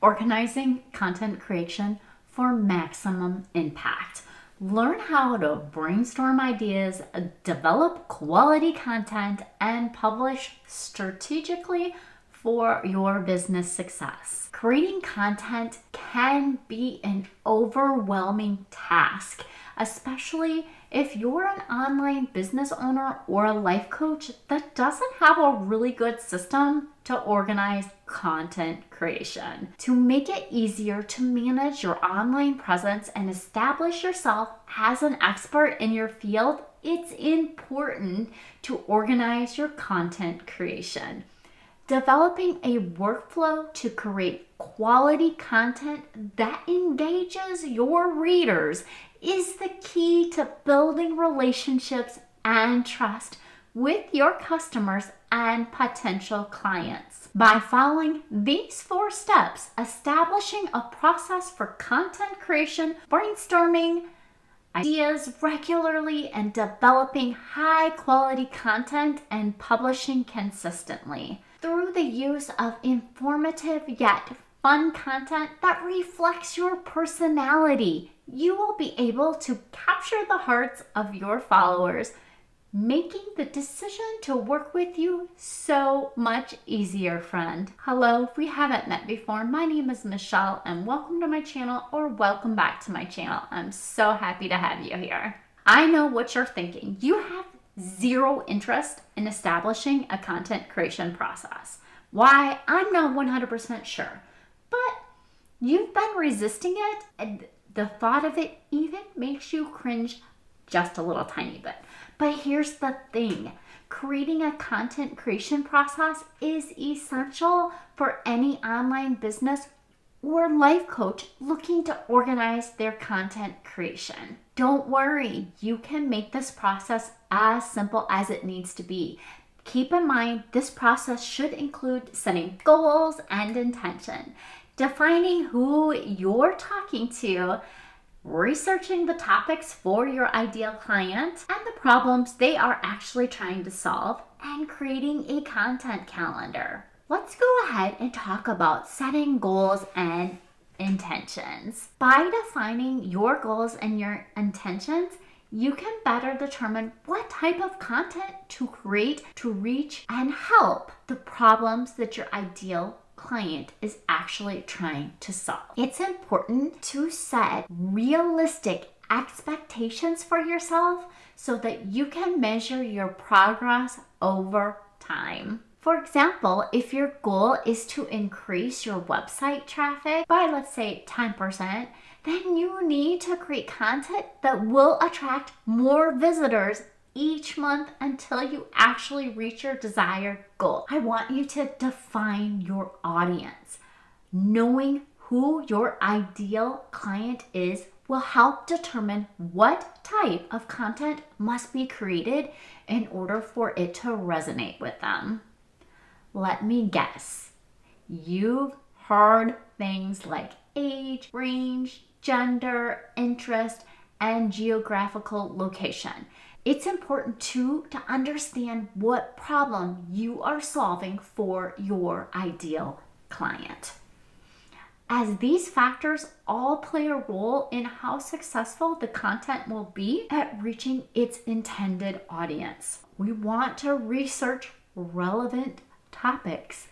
Organizing content creation for maximum impact. Learn how to brainstorm ideas, develop quality content, and publish strategically for your business success. Creating content can be an overwhelming task, especially if you're an online business owner or a life coach that doesn't have a really good system to organize content creation. To make it easier to manage your online presence and establish yourself as an expert in your field, it's important to organize your content creation. Developing a workflow to create quality content that engages your readers is the key to building relationships and trust with your customers and potential clients. By following these 4 steps, establishing a process for content creation, brainstorming ideas regularly, and developing high quality content and publishing consistently. Through the use of informative yet fun content that reflects your personality, you will be able to capture the hearts of your followers, making the decision to work with you so much easier, friend. Hello, if we haven't met before, my name is Michelle and welcome to my channel, or welcome back to my channel. I'm so happy to have you here. I know what you're thinking. You have zero interest in establishing a content creation process. Why? I'm not 100% sure, but you've been resisting it, and the thought of it even makes you cringe just a little tiny bit. But here's the thing. Creating a content creation process is essential for any online business or life coach looking to organize their content creation. Don't worry, you can make this process as simple as it needs to be. Keep in mind, this process should include setting goals and intention, defining who you're talking to, researching the topics for your ideal client and the problems they are actually trying to solve, and creating a content calendar. Let's go ahead and talk about setting goals and intentions. By defining your goals and your intentions, you can better determine what type of content to create to reach and help the problems that your ideal client is actually trying to solve. It's important to set realistic expectations for yourself so that you can measure your progress over time. For example, if your goal is to increase your website traffic by, let's say, 10%, then you need to create content that will attract more visitors each month until you actually reach your desired goal. I want you to define your audience. Knowing who your ideal client is will help determine what type of content must be created in order for it to resonate with them. Let me guess. You've heard things like age, range, gender, interest, and geographical location. It's important too to understand what problem you are solving for your ideal client, as these factors all play a role in how successful the content will be at reaching its intended audience. We want to research relevant topics.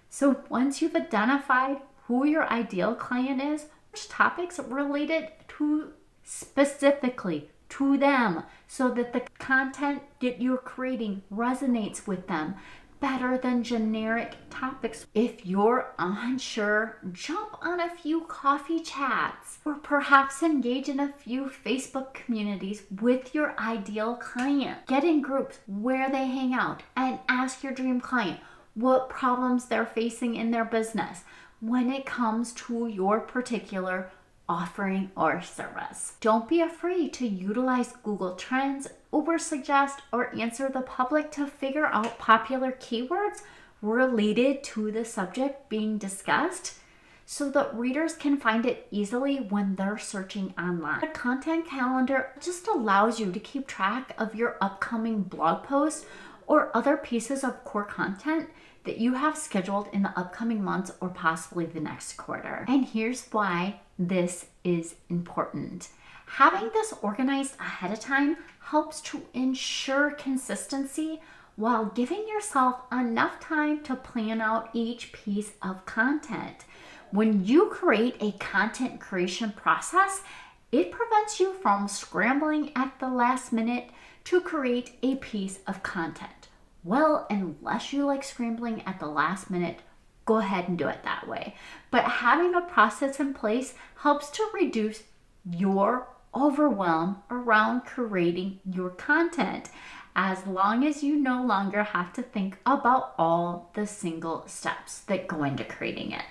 So once you've identified who your ideal client is, which topics related to specifically to them, so that the content that you're creating resonates with them better than generic topics. If you're unsure, jump on a few coffee chats or perhaps engage in a few Facebook communities with your ideal client. Get in groups where they hang out and ask your dream client what problems they're facing in their business when it comes to your particular offering or service. Don't be afraid to utilize Google Trends, Uber Suggest, or Answer the Public to figure out popular keywords related to the subject being discussed so that readers can find it easily when they're searching online. A content calendar just allows you to keep track of your upcoming blog posts or other pieces of core content that you have scheduled in the upcoming months or possibly the next quarter. And here's why this is important. Having this organized ahead of time helps to ensure consistency while giving yourself enough time to plan out each piece of content. When you create a content creation process, it prevents you from scrambling at the last minute to create a piece of content. Well, unless you like scrambling at the last minute, go ahead and do it that way. But having a process in place helps to reduce your overwhelm around creating your content, as long as you no longer have to think about all the single steps that go into creating it.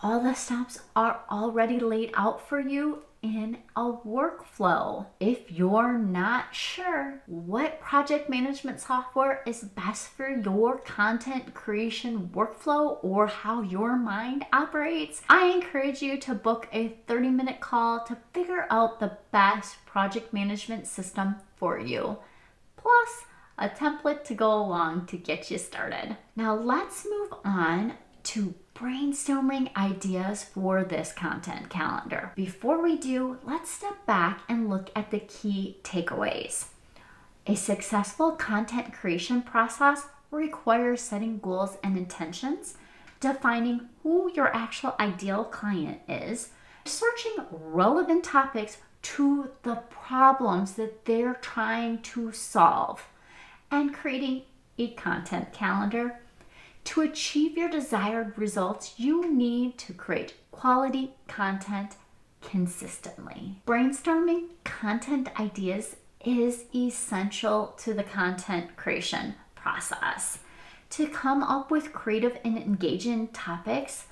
All the steps are already laid out for you in a workflow. If you're not sure what project management software is best for your content creation workflow or how your mind operates, I encourage you to book a 30-minute call to figure out the best project management system for you, plus a template to go along to get you started. Now let's move on to brainstorming ideas for this content calendar. Before we do, let's step back and look at the key takeaways. A successful content creation process requires setting goals and intentions, defining who your actual ideal client is, searching relevant topics to the problems that they're trying to solve, and creating a content calendar. To achieve your desired results, you need to create quality content consistently. Brainstorming content ideas is essential to the content creation process. To come up with creative and engaging topics,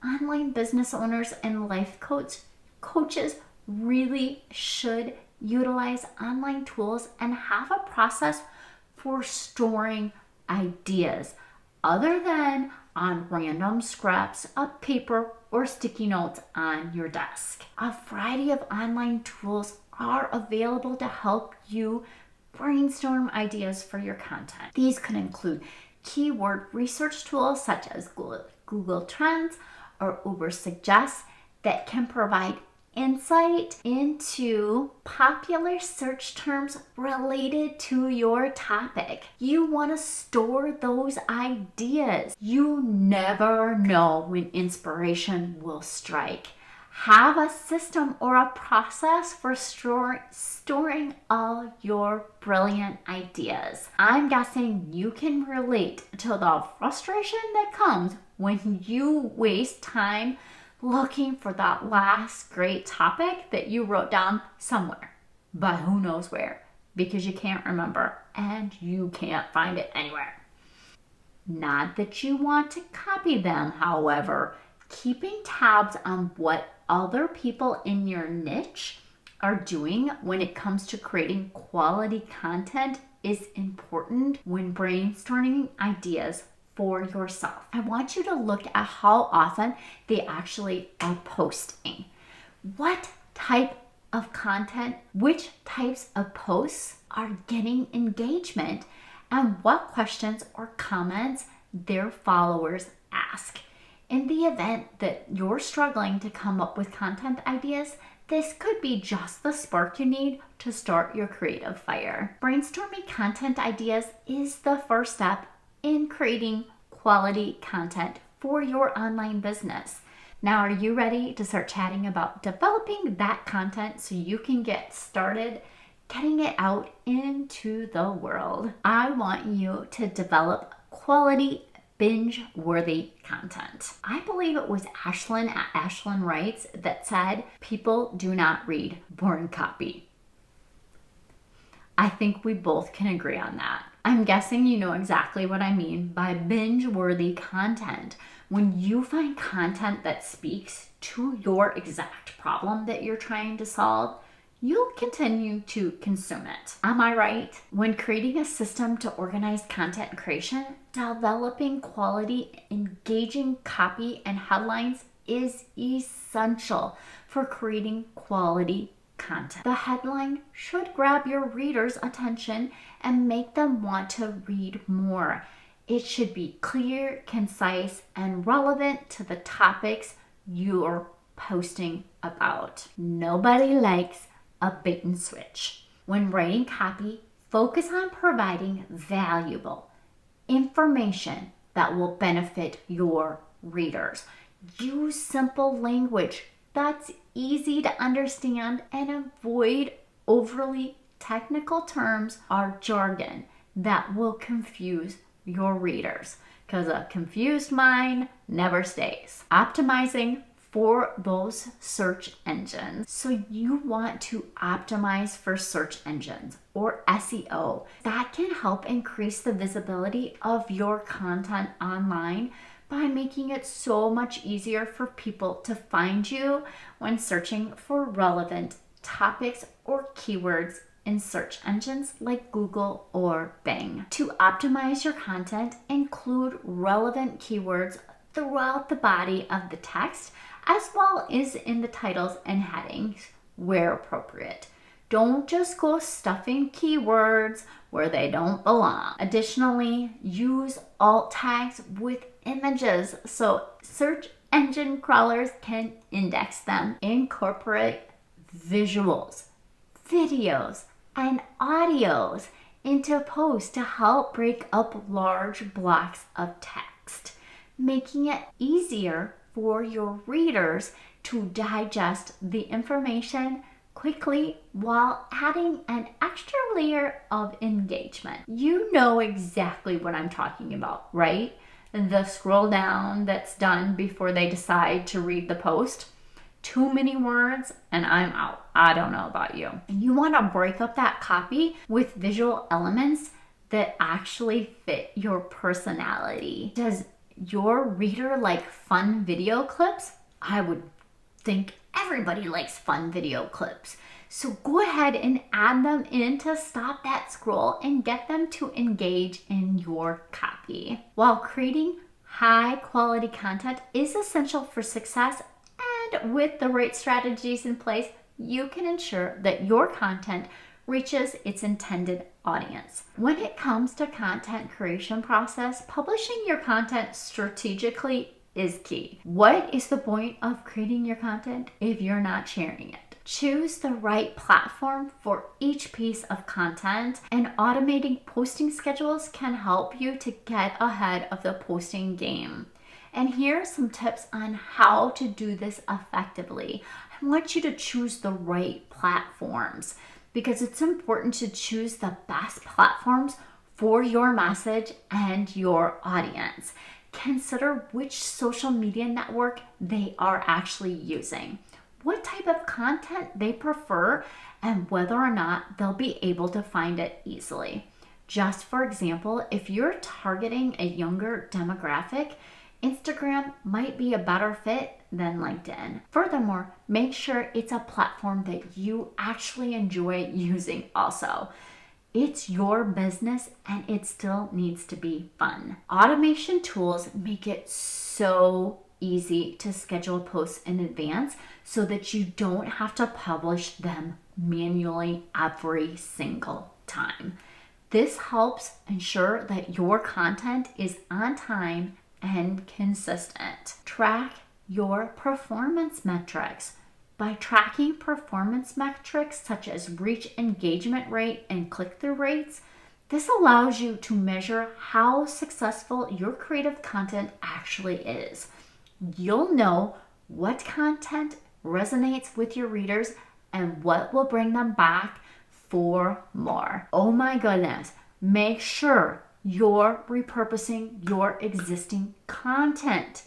online business owners and life coaches really should utilize online tools and have a process for storing ideas, other than on random scraps of paper or sticky notes on your desk. A variety of online tools are available to help you brainstorm ideas for your content. These could include keyword research tools such as Google Trends or Uber Suggests that can provide insight into popular search terms related to your topic. You want to store those ideas. You never know when inspiration will strike. Have a system or a process for storing all your brilliant ideas. I'm guessing you can relate to the frustration that comes when you waste time looking for that last great topic that you wrote down somewhere, but who knows where, because you can't remember and you can't find it anywhere. Not that you want to copy them, however, keeping tabs on what other people in your niche are doing when it comes to creating quality content is important when brainstorming ideas for yourself. I want you to look at how often they actually are posting. What type of content, which types of posts are getting engagement, and what questions or comments their followers ask. In the event that you're struggling to come up with content ideas, this could be just the spark you need to start your creative fire. Brainstorming content ideas is the first step in creating quality content for your online business. Now, are you ready to start chatting about developing that content so you can get started getting it out into the world? I want you to develop quality binge-worthy content. I believe it was Ashlyn at Ashlyn Writes that said, people do not read boring copy. I think we both can agree on that. I'm guessing you know exactly what I mean by binge-worthy content. When you find content that speaks to your exact problem that you're trying to solve, you'll continue to consume it. Am I right? When creating a system to organize content creation, developing quality, engaging copy and headlines is essential for creating quality content. The headline should grab your reader's attention and make them want to read more. It should be clear, concise, and relevant to the topics you're posting about. Nobody likes a bait and switch. When writing copy, focus on providing valuable information that will benefit your readers. Use simple language that's easy to understand and avoid overly technical terms or jargon that will confuse your readers, because a confused mind never stays. Optimizing for those search engines. So you want to optimize for search engines or SEO. That can help increase the visibility of your content online by making it so much easier for people to find you when searching for relevant topics or keywords in search engines like Google or Bing. To optimize your content, include relevant keywords throughout the body of the text, as well as in the titles and headings where appropriate. Don't just go stuffing keywords where they don't belong. Additionally, use alt tags with images so search engine crawlers can index them. Incorporate visuals, videos, and audios into posts to help break up large blocks of text, making it easier for your readers to digest the information quickly while adding an extra layer of engagement. You know exactly what I'm talking about, right? The scroll down that's done before they decide to read the post. Too many words and I'm out. I don't know about you. You want to break up that copy with visual elements that actually fit your personality. Does your reader like fun video clips? I would think everybody likes fun video clips. So go ahead and add them in to stop that scroll and get them to engage in your copy. While creating high quality content is essential for success, and with the right strategies in place, you can ensure that your content reaches its intended audience. When it comes to content creation process, publishing your content strategically is key. What is the point of creating your content if you're not sharing it? Choose the right platform for each piece of content, and automating posting schedules can help you to get ahead of the posting game. And here are some tips on how to do this effectively. I want you to choose the right platforms because it's important to choose the best platforms for your message and your audience. Consider which social media network they are actually using, what type of content they prefer, and whether or not they'll be able to find it easily. Just for example, if you're targeting a younger demographic, Instagram might be a better fit than LinkedIn. Furthermore, make sure it's a platform that you actually enjoy using also. It's your business and it still needs to be fun. Automation tools make it so easy to schedule posts in advance so that you don't have to publish them manually every single time. This helps ensure that your content is on time and consistent. Track your performance metrics. By tracking performance metrics such as reach, engagement rate, and click-through rates, this allows you to measure how successful your creative content actually is. You'll know what content resonates with your readers and what will bring them back for more. Oh my goodness, make sure you're repurposing your existing content.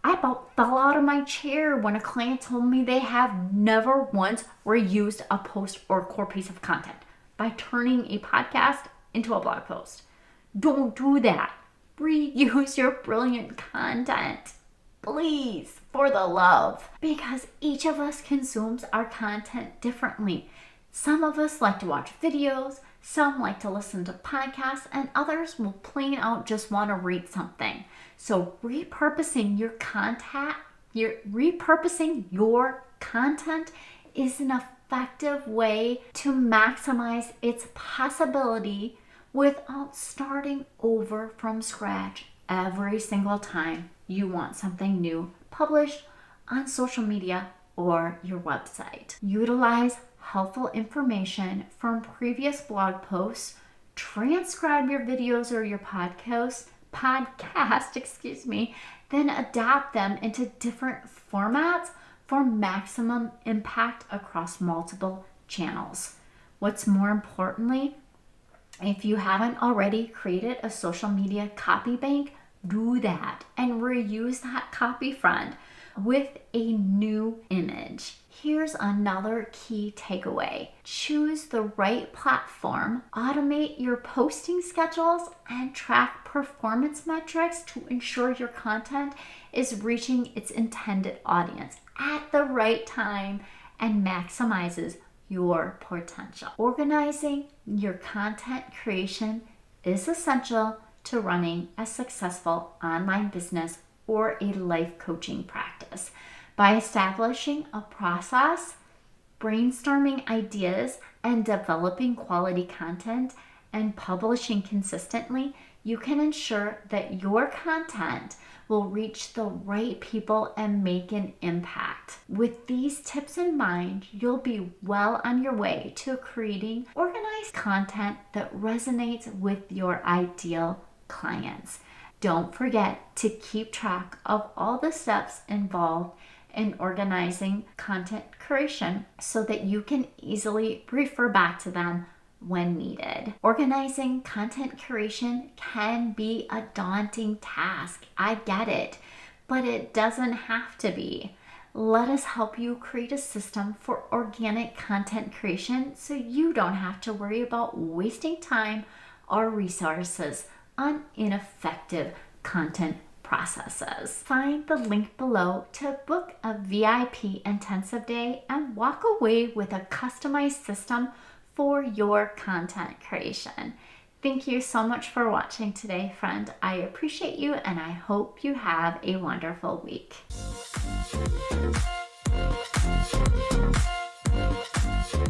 I about fell out of my chair when a client told me they have never once reused a post or core piece of content by turning a podcast into a blog post. Don't do that. Reuse your brilliant content. Please, for the love. Because each of us consumes our content differently. Some of us like to watch videos, some like to listen to podcasts, and others will plain out just want to read something. So repurposing your content is an effective way to maximize its possibility without starting over from scratch every single time you want something new published on social media or your website. Utilize helpful information from previous blog posts, transcribe your videos or your podcast, then adapt them into different formats for maximum impact across multiple channels. What's more importantly, if you haven't already created a social media copy bank, do that and reuse that copy friend with a new image. Here's another key takeaway. Choose the right platform, automate your posting schedules, and track performance metrics to ensure your content is reaching its intended audience at the right time and maximizes your potential. Organizing your content creation is essential to running a successful online business or a life coaching practice. By establishing a process, brainstorming ideas, and developing quality content and publishing consistently, you can ensure that your content will reach the right people and make an impact. With these tips in mind, you'll be well on your way to creating organized content that resonates with your ideal clients. Don't forget to keep track of all the steps involved in organizing content creation so that you can easily refer back to them when needed. Organizing content creation can be a daunting task. I get it, but it doesn't have to be. Let us help you create a system for organic content creation so you don't have to worry about wasting time or resources on ineffective content processes. Find the link below to book a VIP intensive day and walk away with a customized system for your content creation. Thank you so much for watching today, friend. I appreciate you and I hope you have a wonderful week.